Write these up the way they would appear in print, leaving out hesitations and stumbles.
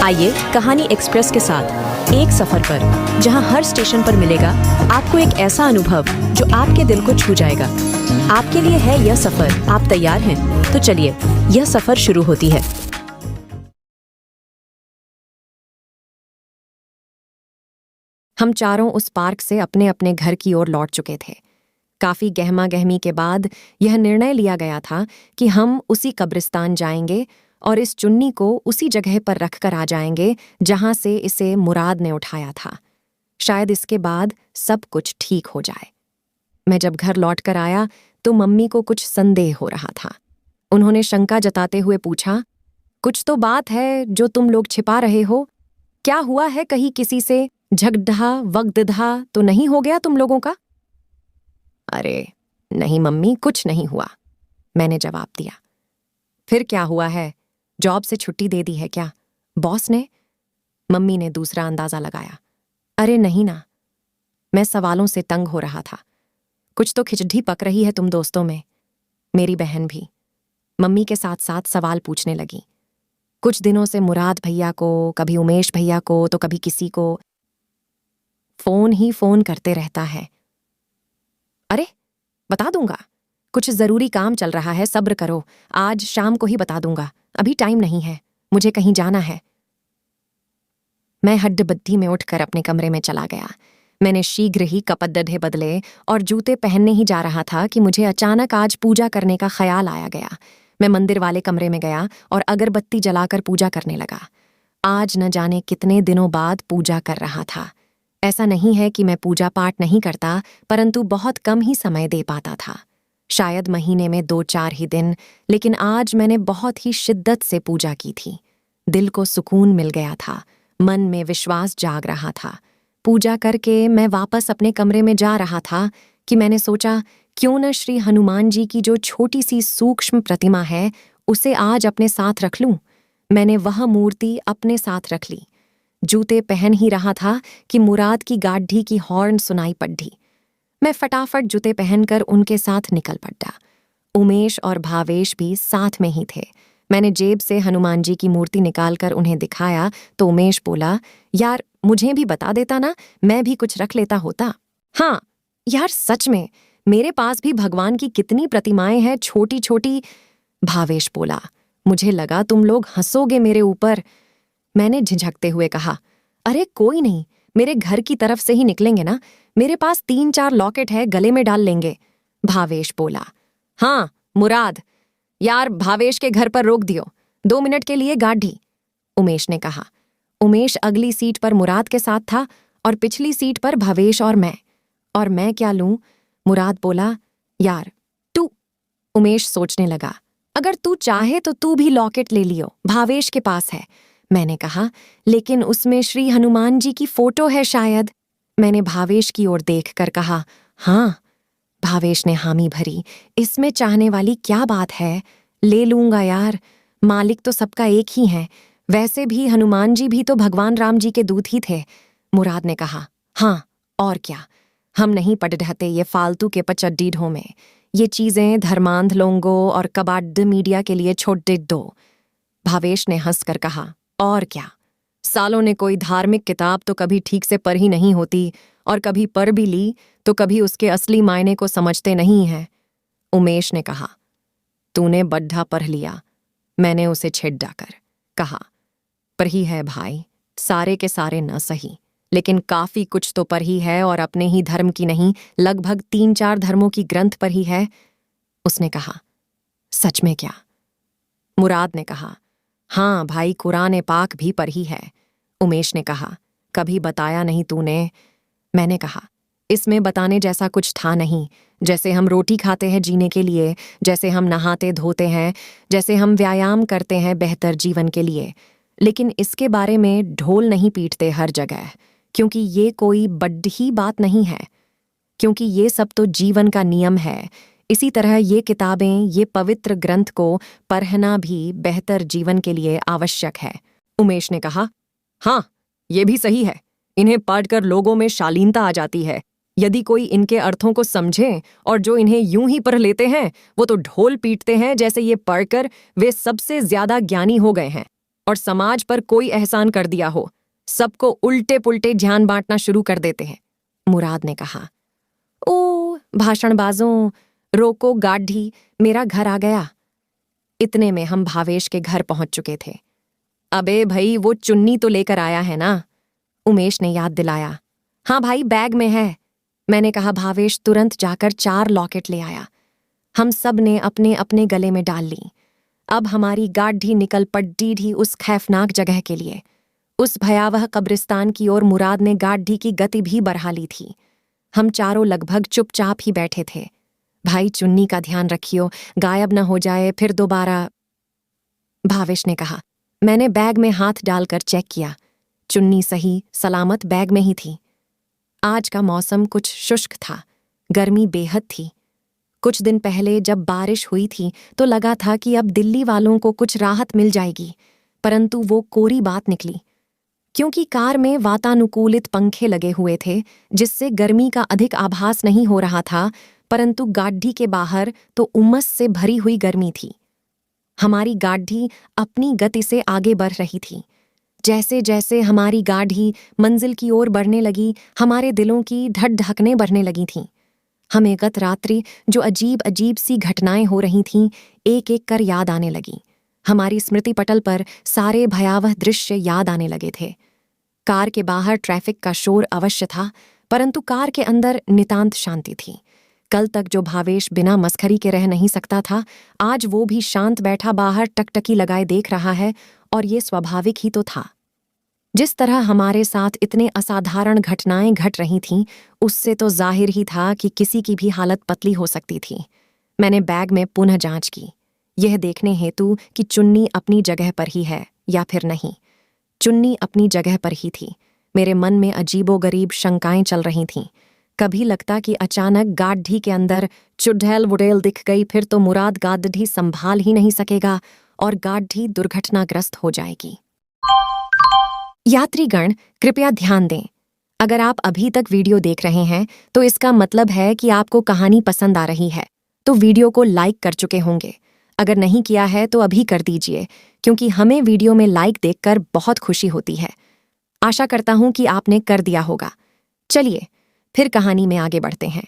आइए कहानी एक्सप्रेस के साथ एक सफर पर, जहां हर स्टेशन पर मिलेगा आपको एक ऐसा अनुभव जो आपके दिल को छू जाएगा। आपके लिए है यह सफर। आप तैयार हैं? तो चलिए, यह सफर शुरू होती है। हम चारों उस पार्क से अपने अपने घर की ओर लौट चुके थे। काफी गहमा गहमी के बाद यह निर्णय लिया गया था कि हम उसी कब्रिस्तान जाएंगे और इस चुन्नी को उसी जगह पर रखकर आ जाएंगे जहां से इसे मुराद ने उठाया था। शायद इसके बाद सब कुछ ठीक हो जाए। मैं जब घर लौटकर आया तो मम्मी को कुछ संदेह हो रहा था। उन्होंने शंका जताते हुए पूछा, कुछ तो बात है जो तुम लोग छिपा रहे हो? क्या हुआ है? कहीं किसी से झगड़ा वगदधा तो नहीं हो गया तुम लोगों का? अरे नहीं मम्मी, कुछ नहीं हुआ, मैंने जवाब दिया। फिर क्या हुआ है? जॉब से छुट्टी दे दी है क्या बॉस ने? मम्मी ने दूसरा अंदाजा लगाया। अरे नहीं ना, मैं सवालों से तंग हो रहा था। कुछ तो खिचड़ी पक रही है तुम दोस्तों में। मेरी बहन भी मम्मी के साथ साथ सवाल पूछने लगी। कुछ दिनों से मुराद भैया को, कभी उमेश भैया को, तो कभी किसी को फोन ही फोन करते रहता है। अरे बता दूंगा, कुछ जरूरी काम चल रहा है, सब्र करो, आज शाम को ही बता दूंगा, अभी टाइम नहीं है, मुझे कहीं जाना है। मैं हड्डबड्डी में उठकर अपने कमरे में चला गया। मैंने शीघ्र ही कपड़े बदले और जूते पहनने ही जा रहा था कि मुझे अचानक आज पूजा करने का ख्याल आया गया। मैं मंदिर वाले कमरे में गया और अगरबत्ती जलाकर पूजा करने लगा। आज न जाने कितने दिनों बाद पूजा कर रहा था। ऐसा नहीं है कि मैं पूजा पाठ नहीं करता, परंतु बहुत कम ही समय दे पाता था, शायद महीने में 2-4 ही दिन, लेकिन आज मैंने बहुत ही शिद्दत से पूजा की थी। दिल को सुकून मिल गया था, मन में विश्वास जाग रहा था। पूजा करके मैं वापस अपने कमरे में जा रहा था कि मैंने सोचा, क्यों न श्री हनुमान जी की जो छोटी सी सूक्ष्म प्रतिमा है उसे आज अपने साथ रख लूं। मैंने वह मूर्ति अपने साथ रख ली। जूते पहन ही रहा था कि मुराद की गाड़ी की हॉर्न सुनाई पड़ी। मैं फटाफट जूते पहनकर उनके साथ निकल पड़ा। उमेश और भावेश भी साथ में ही थे। मैंने जेब से हनुमान जी की मूर्ति निकालकर उन्हें दिखाया तो उमेश बोला, यार मुझे भी बता देता ना, मैं भी कुछ रख लेता होता। हाँ यार, सच में मेरे पास भी भगवान की कितनी प्रतिमाएं हैं, छोटी छोटी। भावेश बोला, मुझे लगा तुम लोग हंसोगे मेरे ऊपर। मैंने झिझकते हुए कहा, अरे कोई नहीं, मेरे घर की तरफ से ही निकलेंगे ना, मेरे पास 3-4 लॉकेट है, गले में डाल लेंगे। भावेश बोला, हाँ मुराद, यार भावेश के घर पर रोक दियो, 2 मिनट के लिए गाड़ी। उमेश ने कहा। उमेश अगली सीट पर मुराद के साथ था और पिछली सीट पर भावेश और मैं क्या लूं? मुराद बोला, यार तू। उमेश सोचने लगा, अगर तू चाहे तो तू भी लॉकेट ले लियो, भावेश के पास है। मैंने कहा, लेकिन उसमें श्री हनुमान जी की फोटो है शायद। मैंने भावेश की ओर देखकर कहा, हाँ। भावेश ने हामी भरी। इसमें चाहने वाली क्या बात है, ले लूंगा यार, मालिक तो सबका एक ही है। वैसे भी हनुमान जी भी तो भगवान राम जी के दूत ही थे। मुराद ने कहा, हाँ और क्या, हम नहीं पड़ रहते ये फालतू के पचड्डी ढो में। ये चीजें धर्मांध लोगों और कबाड़ मीडिया के लिए छोड़ दे दो। भावेश ने हंसकर कहा, और क्या, सालों ने कोई धार्मिक किताब तो कभी ठीक से पढ़ी नहीं होती, और कभी पढ़ भी ली तो कभी उसके असली मायने को समझते नहीं हैं। उमेश ने कहा, तूने बड्ढा पढ़ लिया। मैंने उसे छेड़ कर कहा, पढ़ी है भाई, सारे के सारे न सही, लेकिन काफी कुछ तो पढ़ी है, और अपने ही धर्म की नहीं, लगभग 3-4 धर्मों की ग्रंथ पढ़ी है। उसने कहा, सच में क्या? मुराद ने कहा, हाँ भाई, कुरान पाक भी पढ़ी है। उमेश ने कहा, कभी बताया नहीं तूने। मैंने कहा, इसमें बताने जैसा कुछ था नहीं। जैसे हम रोटी खाते हैं जीने के लिए, जैसे हम नहाते धोते हैं, जैसे हम व्यायाम करते हैं बेहतर जीवन के लिए, लेकिन इसके बारे में ढोल नहीं पीटते हर जगह, क्योंकि ये कोई बड़ी बात नहीं है, क्योंकि ये सब तो जीवन का नियम है। इसी तरह ये किताबें, ये पवित्र ग्रंथ को पढ़ना भी बेहतर जीवन के लिए आवश्यक है। उमेश ने कहा, हाँ ये भी सही है, इन्हें पढ़कर लोगों में शालीनता आ जाती है। यदि कोई इनके अर्थों को समझे, और जो इन्हें यूं ही पढ़ लेते हैं वो तो ढोल पीटते हैं जैसे ये पढ़कर वे सबसे ज्यादा ज्ञानी हो गए हैं। और समाज पर कोई एहसान कर दिया हो, सबको उल्टे पुल्टे ध्यान बांटना शुरू कर देते हैं, मुराद ने कहा। ओ भाषणबाजों, रोको गाढ़ी, मेरा घर आ गया। इतने में हम भावेश के घर पहुंच चुके थे। अबे भाई, वो चुन्नी तो लेकर आया है ना, उमेश ने याद दिलाया। हाँ भाई, बैग में है, मैंने कहा। भावेश तुरंत जाकर 4 लॉकेट ले आया। हम सब ने अपने अपने गले में डाल ली। अब हमारी गाढ़ी निकल पड़ी उस खैफनाक जगह के लिए, उस भयावह कब्रिस्तान की ओर। मुराद ने गाढ़ी की गति भी बढ़ा ली थी। हम चारों लगभग चुपचाप ही बैठे थे। भाई, चुन्नी का ध्यान रखियो, गायब न हो जाए फिर दोबारा, भावेश ने कहा। मैंने बैग में हाथ डालकर चेक किया। चुन्नी सही सलामत बैग में ही थी। आज का मौसम कुछ शुष्क था, गर्मी बेहद थी। कुछ दिन पहले जब बारिश हुई थी तो लगा था कि अब दिल्ली वालों को कुछ राहत मिल जाएगी, परंतु वो कोरी बात निकली। क्योंकि कार में वातानुकूलित पंखे लगे हुए थे, जिससे गर्मी का अधिक आभास नहीं हो रहा था, परंतु गाढ़ी के बाहर तो उमस से भरी हुई गर्मी थी। हमारी गाढ़ी अपनी गति से आगे बढ़ रही थी। जैसे जैसे हमारी गाढ़ी मंजिल की ओर बढ़ने लगी, हमारे दिलों की धड़धकनें बढ़ने लगी थीं। हमें गत रात्रि जो अजीब अजीब सी घटनाएं हो रही थीं, एक एक कर याद आने लगी। हमारी स्मृति पटल पर सारे भयावह दृश्य याद आने लगे थे। कार के बाहर ट्रैफिक का शोर अवश्य था, परंतु कार के अंदर नितांत शांति थी। कल तक जो भावेश बिना मस्खरी के रह नहीं सकता था, आज वो भी शांत बैठा बाहर टकटकी लगाए देख रहा है, और ये स्वाभाविक ही तो था। जिस तरह हमारे साथ इतने असाधारण घटनाएं घट रही थीं, उससे तो जाहिर ही था कि किसी की भी हालत पतली हो सकती थी। मैंने बैग में पुनः जांच की, यह देखने हेतु कि चुन्नी अपनी जगह पर ही है या फिर नहीं। चुन्नी अपनी जगह पर ही थी। मेरे मन में अजीबोगरीब शंकाएं चल रही थीं। कभी लगता कि अचानक गाढ़ी के अंदर चुड़ैल वुड़ैल दिख गई, फिर तो मुराद गाढ़ी संभाल ही नहीं सकेगा और गाढ़ी दुर्घटनाग्रस्त हो जाएगी। यात्रीगण, कृपया ध्यान दें। अगर आप अभी तक वीडियो देख रहे हैं तो इसका मतलब है कि आपको कहानी पसंद आ रही है, तो वीडियो को लाइक कर चुके होंगे। अगर नहीं किया है तो अभी कर दीजिए, क्योंकि हमें वीडियो में लाइक देखकर बहुत खुशी होती है। आशा करता हूं कि आपने कर दिया होगा। चलिए फिर कहानी में आगे बढ़ते हैं।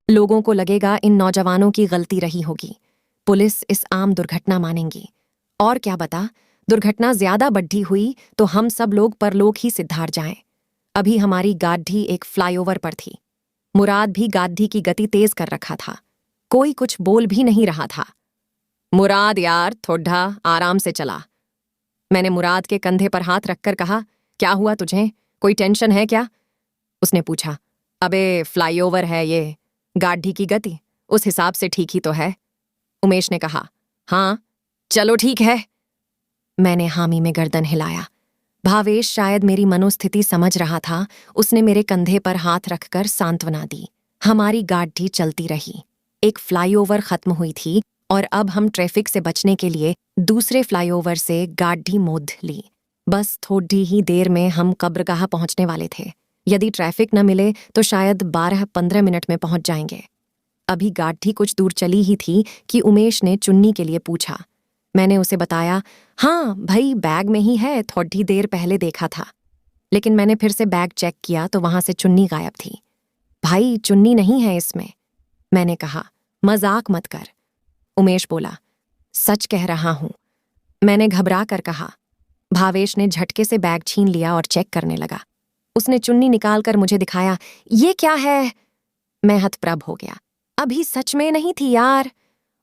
लोगों को लगेगा इन नौजवानों की गलती रही होगी। पुलिस इस आम दुर्घटना मानेंगी। और क्या बता, दुर्घटना ज्यादा बढ़ी हुई तो हम सब लोग परलोक ही सिद्धार जाएं। अभी हमारी गाढ़ी एक फ्लाईओवर पर थी। मुराद भी गाढ़ी की गति तेज कर रखा था। कोई कुछ बोल भी नहीं रहा था। मुराद यार, थोड़ा आराम से चला, मैंने मुराद के कंधे पर हाथ रखकर कहा। क्या हुआ तुझे, कोई टेंशन है क्या, उसने पूछा। अबे फ्लाईओवर है ये, गाढ़ी की गति उस हिसाब से ठीक ही तो है, उमेश ने कहा। हाँ चलो ठीक है, मैंने हामी में गर्दन हिलाया। भावेश शायद मेरी मनोस्थिति समझ रहा था। उसने मेरे कंधे पर हाथ रखकर सांत्वना दी। हमारी गाड़ी चलती रही। एक फ्लाईओवर खत्म हुई थी और अब हम ट्रैफिक से बचने के लिए दूसरे फ्लाईओवर से गाड़ी मोड़ ली। बस थोड़ी ही देर में हम कब्रगाह पहुंचने वाले थे। यदि ट्रैफिक न मिले तो शायद 12-15 मिनट में पहुंच जाएंगे। अभी गाड़ी कुछ दूर चली ही थी कि उमेश ने चुन्नी के लिए पूछा। मैंने उसे बताया, हाँ भाई बैग में ही है, थोड़ी देर पहले देखा था। लेकिन मैंने फिर से बैग चेक किया तो वहां से चुन्नी गायब थी। भाई चुन्नी नहीं है इसमें, मैंने कहा। मजाक मत कर, उमेश बोला। सच कह रहा हूं, मैंने घबरा कर कहा। भावेश ने झटके से बैग छीन लिया और चेक करने लगा। उसने चुन्नी निकालकर मुझे दिखाया। ये क्या है, मैं हतप्रभ हो गया। अभी सच में नहीं थी यार।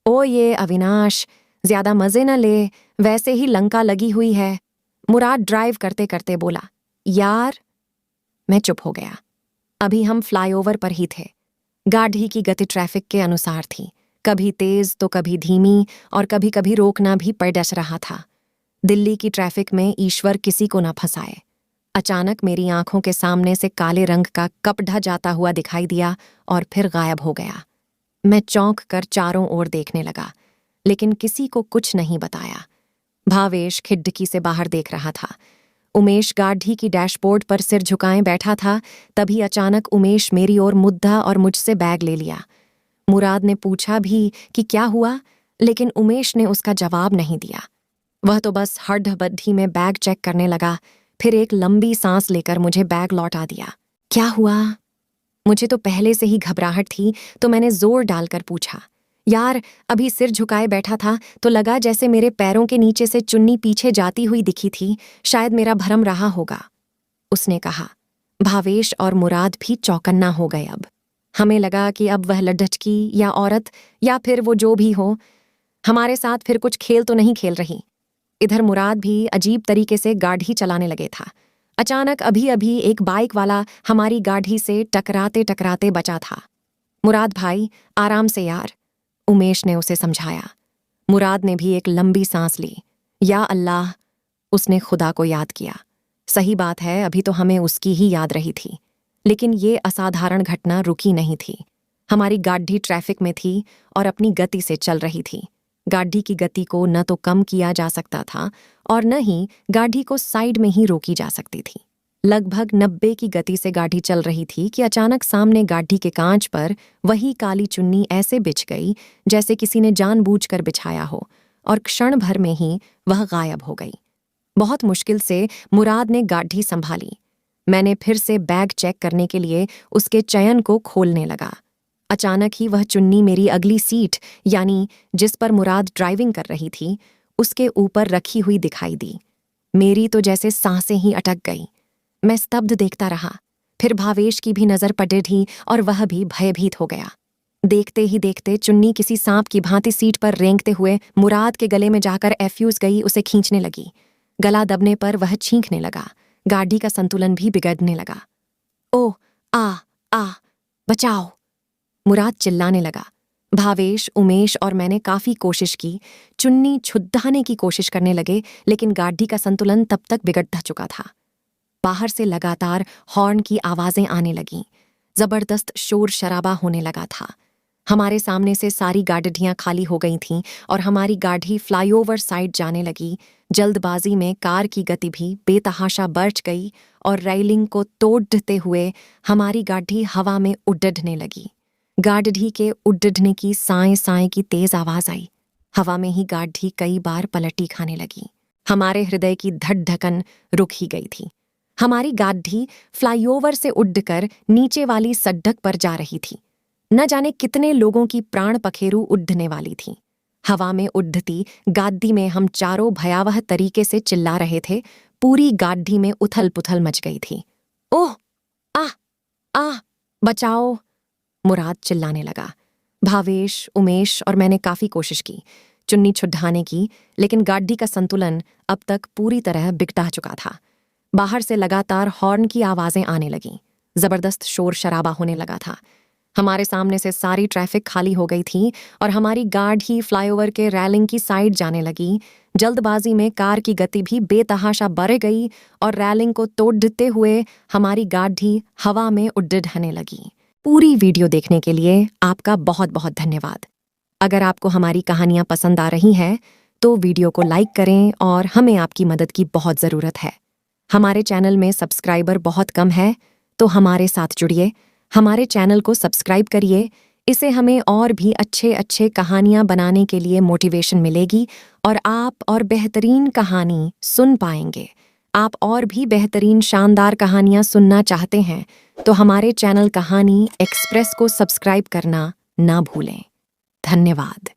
ओ ये अविनाश, ज्यादा मजे न ले, वैसे ही लंका लगी हुई है, मुराद ड्राइव करते करते बोला। यार, मैं चुप हो गया। अभी हम फ्लाईओवर पर ही थे। गाड़ी की गति ट्रैफिक के अनुसार थी, कभी तेज तो कभी धीमी, और कभी कभी रोकना भी पड़ रहा था। दिल्ली की ट्रैफिक में ईश्वर किसी को न फंसाए। अचानक मेरी आंखों के सामने से काले रंग का कपड़ा जाता हुआ दिखाई दिया और फिर गायब हो गया। मैं चौंक कर चारों ओर देखने लगा, लेकिन किसी को कुछ नहीं बताया। भावेश खिड़की से बाहर देख रहा था। उमेश गाड़ी की डैशबोर्ड पर सिर झुकाए बैठा था। तभी अचानक उमेश मेरी ओर मुद्दा और मुझसे बैग ले लिया। मुराद ने पूछा भी कि क्या हुआ, लेकिन उमेश ने उसका जवाब नहीं दिया। वह तो बस हड्ड-बड्डी में बैग चेक करने लगा, फिर एक लंबी सांस लेकर मुझे बैग लौटा दिया। क्या हुआ? मुझे तो पहले से ही घबराहट थी, तो मैंने जोर डालकर पूछा। यार, अभी सिर झुकाए बैठा था तो लगा जैसे मेरे पैरों के नीचे से चुन्नी पीछे जाती हुई दिखी थी, शायद मेरा भ्रम रहा होगा, उसने कहा। भावेश और मुराद भी चौकन्ना हो गए अब। हमें लगा कि अब वह लड़की या औरत या फिर वो जो भी हो, हमारे साथ फिर कुछ खेल तो नहीं खेल रही। इधर मुराद भी अजीब तरीके से गाड़ी चलाने लगे था। अचानक अभी अभी एक बाइक वाला हमारी गाड़ी से टकराते टकराते बचा था। मुराद भाई, आराम से यार, उमेश ने उसे समझाया। मुराद ने भी एक लंबी सांस ली। या अल्लाह, उसने खुदा को याद किया। सही बात है, अभी तो हमें उसकी ही याद रही थी, लेकिन ये असाधारण घटना रुकी नहीं थी। हमारी गाड़ी ट्रैफिक में थी और अपनी गति से चल रही थी। गाड़ी की गति को न तो कम किया जा सकता था और न ही गाड़ी को साइड में ही रोकी जा सकती थी। लगभग 90 की गति से गाड़ी चल रही थी कि अचानक सामने गाड़ी के कांच पर वही काली चुन्नी ऐसे बिछ गई जैसे किसी ने जानबूझकर बिछाया हो, और क्षण भर में ही वह गायब हो गई। बहुत मुश्किल से मुराद ने गाड़ी संभाली। मैंने फिर से बैग चेक करने के लिए उसके चयन को खोलने लगा। अचानक ही वह चुन्नी मेरी अगली सीट, यानी जिस पर मुराद ड्राइविंग कर रही थी, उसके ऊपर रखी हुई दिखाई दी। मेरी तो जैसे सांसें ही अटक गई। मैं स्तब्ध देखता रहा। फिर भावेश की भी नजर पड़ी और वह भी भयभीत हो गया। देखते ही देखते चुन्नी किसी सांप की भांति सीट पर रेंगते हुए मुराद के गले में जाकर एफ्यूज गई, उसे खींचने लगी। गला दबने पर वह छींकने लगा। गाड़ी का संतुलन भी बिगड़ने लगा। ओह, आ, बचाओ! मुराद चिल्लाने लगा। भावेश, उमेश और मैंने काफी कोशिश की, चुन्नी छुड़ाने की कोशिश करने लगे, लेकिन गाड़ी का संतुलन तब तक बिगड़ चुका था। बाहर से लगातार हॉर्न की आवाजें आने लगीं। जबरदस्त शोर शराबा होने लगा था। हमारे सामने से सारी गाड़ियां खाली हो गई थीं और हमारी गाड़ी फ्लाईओवर साइड जाने लगी। जल्दबाजी में कार की गति भी बेतहाशा बढ़ गई और रेलिंग को तोड़ते हुए हमारी गाड़ी हवा में उड़ने लगी। गाड़ी के उड़ने की साएं साएं की तेज आवाज आई। हवा में ही गाड़ी कई बार पलटी खाने लगी। हमारे हृदय की धड़धकन रुक ही गई थी। हमारी गाड़ी फ्लाईओवर से उड़कर नीचे वाली सड़क पर जा रही थी। न जाने कितने लोगों की प्राण पखेरु उड़ने वाली थी। हवा में उड़ती गाड़ी में हम चारों भयावह तरीके से चिल्ला रहे थे। पूरी गाड़ी में उथल पुथल मच गई थी। ओह, आ, बचाओ! मुराद चिल्लाने लगा। भावेश, उमेश और मैंने काफी कोशिश की चुन्नी छुड़ाने की, लेकिन गाड़ी का संतुलन अब तक पूरी तरह बिगड़ा चुका था। बाहर से लगातार हॉर्न की आवाजें आने लगीं। जबरदस्त शोर शराबा होने लगा था। हमारे सामने से सारी ट्रैफिक खाली हो गई थी और हमारी गाड़ी फ्लाईओवर के रेलिंग की साइड जाने लगी। जल्दबाजी में कार की गति भी बेतहाशा बढ़ गई और रेलिंग को तोड़ते हुए हमारी गाड़ी हवा में उड़ने लगी। पूरी वीडियो देखने के लिए आपका बहुत बहुत धन्यवाद। अगर आपको हमारी कहानियां पसंद आ रही हैं तो वीडियो को लाइक करें और हमें आपकी मदद की बहुत ज़रूरत है। हमारे चैनल में सब्सक्राइबर बहुत कम है, तो हमारे साथ जुड़िए, हमारे चैनल को सब्सक्राइब करिए। इससे हमें और भी अच्छे अच्छे कहानियां बनाने के लिए मोटिवेशन मिलेगी और आप और बेहतरीन कहानी सुन पाएंगे। आप और भी बेहतरीन शानदार कहानियां सुनना चाहते हैं तो हमारे चैनल कहानी एक्सप्रेस को सब्सक्राइब करना ना भूलें। धन्यवाद।